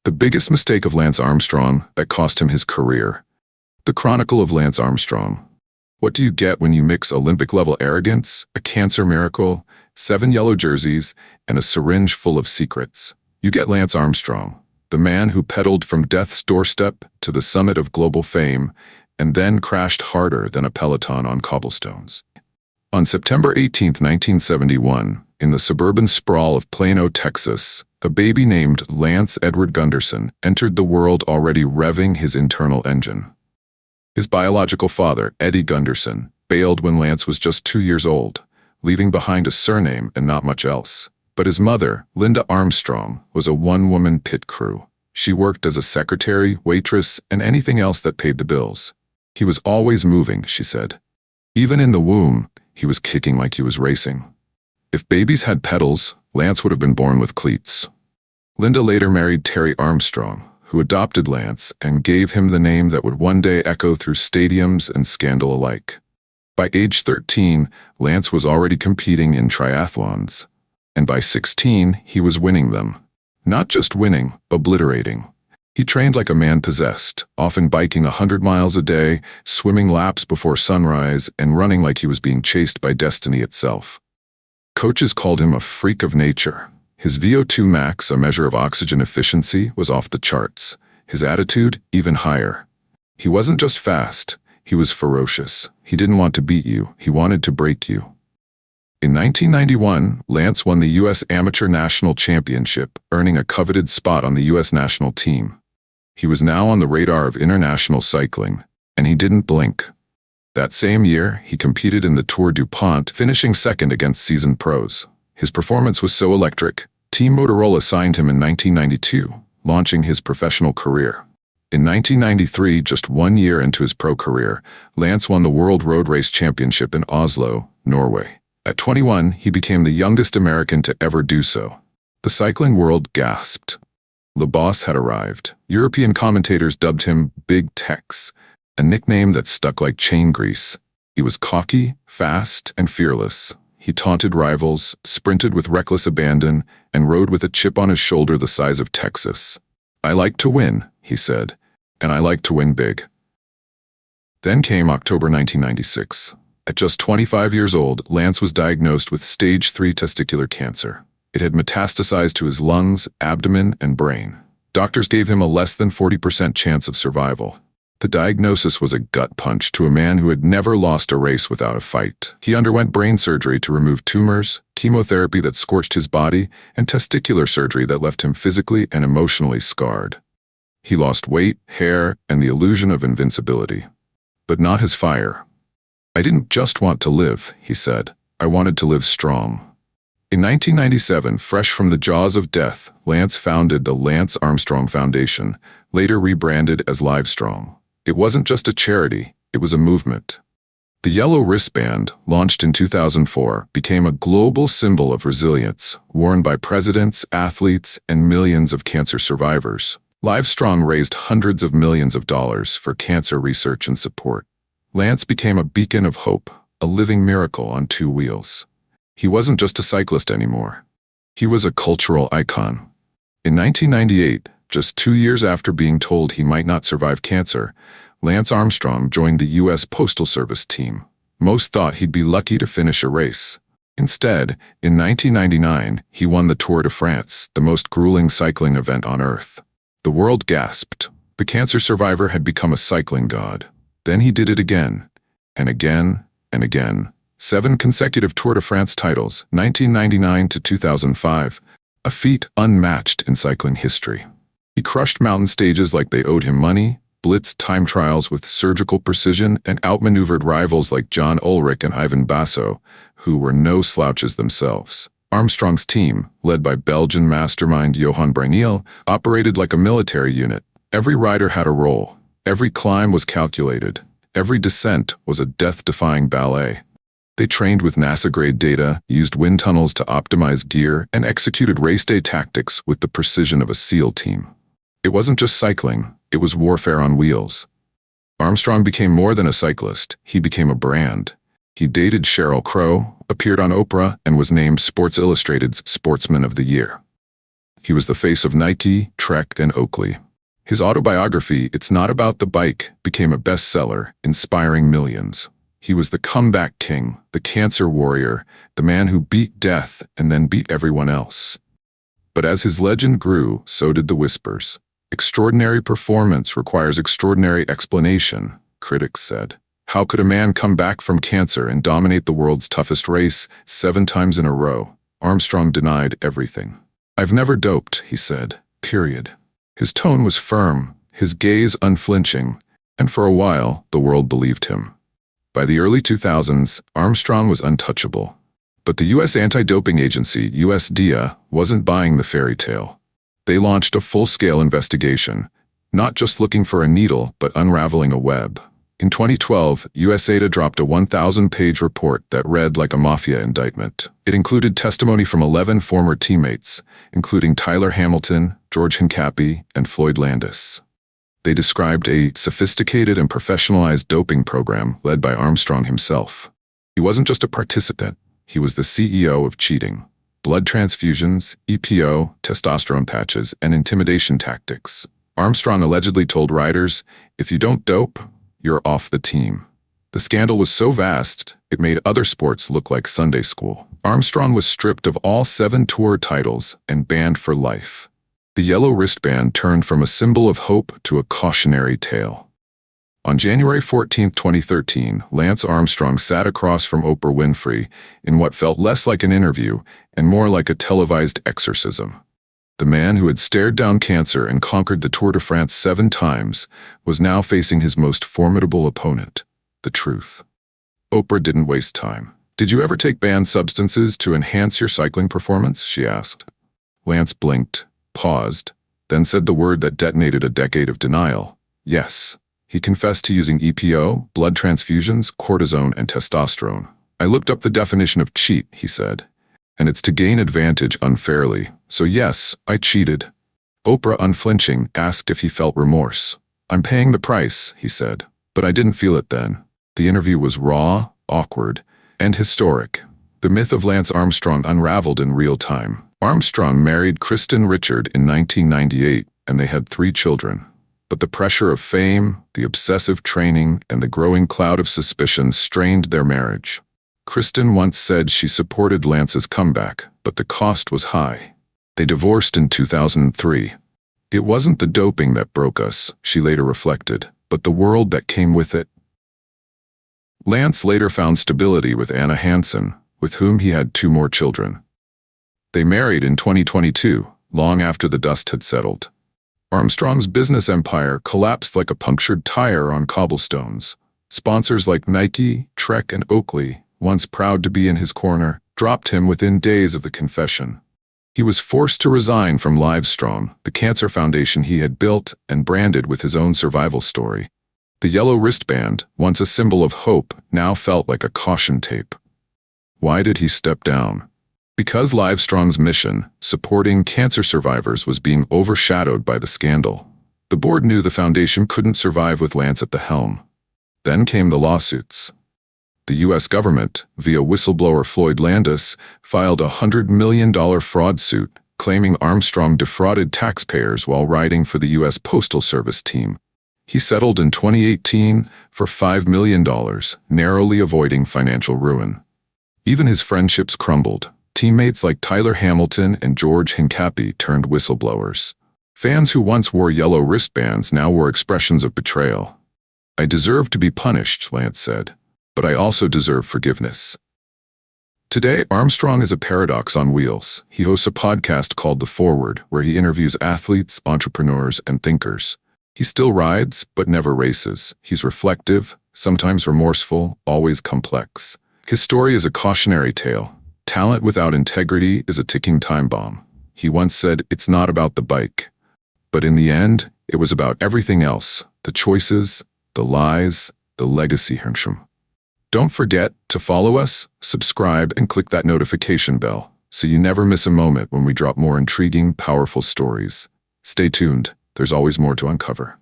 The biggest mistake of Lance Armstrong that cost him his career. The Chronicle of Lance Armstrong. What do you get when you mix Olympic-level arrogance, a cancer miracle, 7 yellow jerseys, and a syringe full of secrets? You get Lance Armstrong, the man who pedaled from death's doorstep to the summit of global fame, and then crashed harder than a peloton on cobblestones. On September 18, 1971, in the suburban sprawl of Plano, Texas, a baby named Lance Edward Gunderson entered the world already revving his internal engine. His biological father, Eddie Gunderson, bailed when Lance was just 2 years old, leaving behind a surname and not much else. But his mother, Linda Armstrong, was a one-woman pit crew. She worked as a secretary, waitress, and anything else that paid the bills. He was always moving, she said. Even in the womb, he was kicking like he was racing. If babies had pedals, Lance would have been born with cleats. Linda later married Terry Armstrong, who adopted Lance and gave him the name that would one day echo through stadiums and scandal alike. By age 13, Lance was already competing in triathlons, and by 16, he was winning them. Not just winning, obliterating. He trained like a man possessed, often biking 100 miles a day, swimming laps before sunrise, and running like he was being chased by destiny itself. Coaches called him a freak of nature. His VO2 max, a measure of oxygen efficiency, was off the charts. His attitude, even higher. He wasn't just fast, he was ferocious. He didn't want to beat you, he wanted to break you. In 1991, Lance won the U.S. Amateur National Championship, earning a coveted spot on the U.S. national team. He was now on the radar of international cycling, and he didn't blink. That same year, he competed in the Tour du Pont, finishing second against seasoned pros. His performance was so electric, Team Motorola signed him in 1992, launching his professional career. In 1993, just 1 year into his pro career, Lance won the World Road Race Championship in Oslo, Norway. At 21, he became the youngest American to ever do so. The cycling world gasped. The boss had arrived. European commentators dubbed him Big Tex, a nickname that stuck like chain grease. He was cocky, fast, and fearless. He taunted rivals, sprinted with reckless abandon, and rode with a chip on his shoulder the size of Texas. "I like to win," he said, "and I like to win big." Then came October 1996. At just 25 years old, Lance was diagnosed with stage 3 testicular cancer. It had metastasized to his lungs, abdomen, and brain. Doctors gave him a less than 40% chance of survival. The diagnosis was a gut punch to a man who had never lost a race without a fight. He underwent brain surgery to remove tumors, chemotherapy that scorched his body, and testicular surgery that left him physically and emotionally scarred. He lost weight, hair, and the illusion of invincibility. But not his fire. "I didn't just want to live," he said. "I wanted to live strong." In 1997, fresh from the jaws of death, Lance founded the Lance Armstrong Foundation, later rebranded as Livestrong. It wasn't just a charity, it was a movement. The yellow wristband, launched in 2004, became a global symbol of resilience, worn by presidents, athletes, and millions of cancer survivors. Livestrong raised hundreds of millions of dollars for cancer research and support. Lance became a beacon of hope, a living miracle on 2 wheels. He wasn't just a cyclist anymore. He was a cultural icon. In 1998, just 2 years after being told he might not survive cancer, Lance Armstrong joined the U.S. Postal Service Team. Most thought he'd be lucky to finish a race. Instead, in 1999, he won the Tour de France, the most grueling cycling event on Earth. The world gasped. The cancer survivor had become a cycling god. Then he did it again, and again, and again. 7 consecutive Tour de France titles, 1999 to 2005, a feat unmatched in cycling history. He crushed mountain stages like they owed him money, blitzed time trials with surgical precision, and outmaneuvered rivals like John Ulrich and Ivan Basso, who were no slouches themselves. Armstrong's team, led by Belgian mastermind Johan Bruyneel, operated like a military unit. Every rider had a role. Every climb was calculated. Every descent was a death-defying ballet. They trained with NASA-grade data, used wind tunnels to optimize gear, and executed race day tactics with the precision of a SEAL team. It wasn't just cycling, it was warfare on wheels. Armstrong became more than a cyclist, he became a brand. He dated Sheryl Crow, appeared on Oprah, and was named Sports Illustrated's Sportsman of the Year. He was the face of Nike, Trek, and Oakley. His autobiography, It's Not About the Bike, became a bestseller, inspiring millions. He was the comeback king, the cancer warrior, the man who beat death and then beat everyone else. But as his legend grew, so did the whispers. Extraordinary performance requires extraordinary explanation, critics said. How could a man come back from cancer and dominate the world's toughest race 7 times in a row? Armstrong denied everything. I've never doped, he said, period. His tone was firm, his gaze unflinching, and for a while, the world believed him. By the early 2000s, Armstrong was untouchable. But the U.S. anti-doping agency, USDA, wasn't buying the fairy tale. They launched a full-scale investigation, not just looking for a needle, but unraveling a web. In 2012, USAID dropped a 1,000-page report that read like a mafia indictment. It included testimony from 11 former teammates, including Tyler Hamilton, George Hincapie, and Floyd Landis. They described a sophisticated and professionalized doping program led by Armstrong himself. He wasn't just a participant, he was the CEO of cheating. Blood transfusions, EPO, testosterone patches, and intimidation tactics. Armstrong allegedly told riders, if you don't dope, you're off the team. The scandal was so vast, it made other sports look like Sunday school. Armstrong was stripped of all 7 tour titles and banned for life. The yellow wristband turned from a symbol of hope to a cautionary tale. On January 14, 2013, Lance Armstrong sat across from Oprah Winfrey in what felt less like an interview and more like a televised exorcism. The man who had stared down cancer and conquered the Tour de France 7 times was now facing his most formidable opponent, the truth. Oprah didn't waste time. Did you ever take banned substances to enhance your cycling performance? She asked. Lance blinked, paused, then said the word that detonated a decade of denial. Yes. He confessed to using EPO, blood transfusions, cortisone, and testosterone. I looked up the definition of cheat, he said. And it's to gain advantage unfairly. So yes, I cheated. Oprah, unflinching, asked if he felt remorse. I'm paying the price, he said. But I didn't feel it then. The interview was raw, awkward, and historic. The myth of Lance Armstrong unraveled in real time. Armstrong married Kristen Richard in 1998, and they had 3 children. But the pressure of fame, the obsessive training, and the growing cloud of suspicion strained their marriage. Kristen once said she supported Lance's comeback, but the cost was high. They divorced in 2003. It wasn't the doping that broke us, she later reflected, but the world that came with it. Lance later found stability with Anna Hansen, with whom he had 2 more children. They married in 2022, long after the dust had settled. Armstrong's business empire collapsed like a punctured tire on cobblestones. Sponsors like Nike, Trek, and Oakley, once proud to be in his corner, dropped him within days of the confession. He was forced to resign from Livestrong, the cancer foundation he had built and branded with his own survival story. The yellow wristband, once a symbol of hope, now felt like a caution tape. Why did he step down? Because Livestrong's mission, supporting cancer survivors, was being overshadowed by the scandal. The board knew the foundation couldn't survive with Lance at the helm. Then came the lawsuits. The U.S. government, via whistleblower Floyd Landis, filed a $100 million fraud suit, claiming Armstrong defrauded taxpayers while riding for the U.S. Postal Service Team. He settled in 2018 for $5 million, narrowly avoiding financial ruin. Even his friendships crumbled. Teammates like Tyler Hamilton and George Hincapie turned whistleblowers. Fans who once wore yellow wristbands now wore expressions of betrayal. I deserve to be punished, Lance said, but I also deserve forgiveness. Today, Armstrong is a paradox on wheels. He hosts a podcast called The Forward, where he interviews athletes, entrepreneurs, and thinkers. He still rides, but never races. He's reflective, sometimes remorseful, always complex. His story is a cautionary tale. Talent without integrity is a ticking time bomb. He once said, it's not about the bike. But in the end, it was about everything else. The choices, the lies, the legacy. Don't forget to follow us, subscribe, and click that notification bell so you never miss a moment when we drop more intriguing, powerful stories. Stay tuned. There's always more to uncover.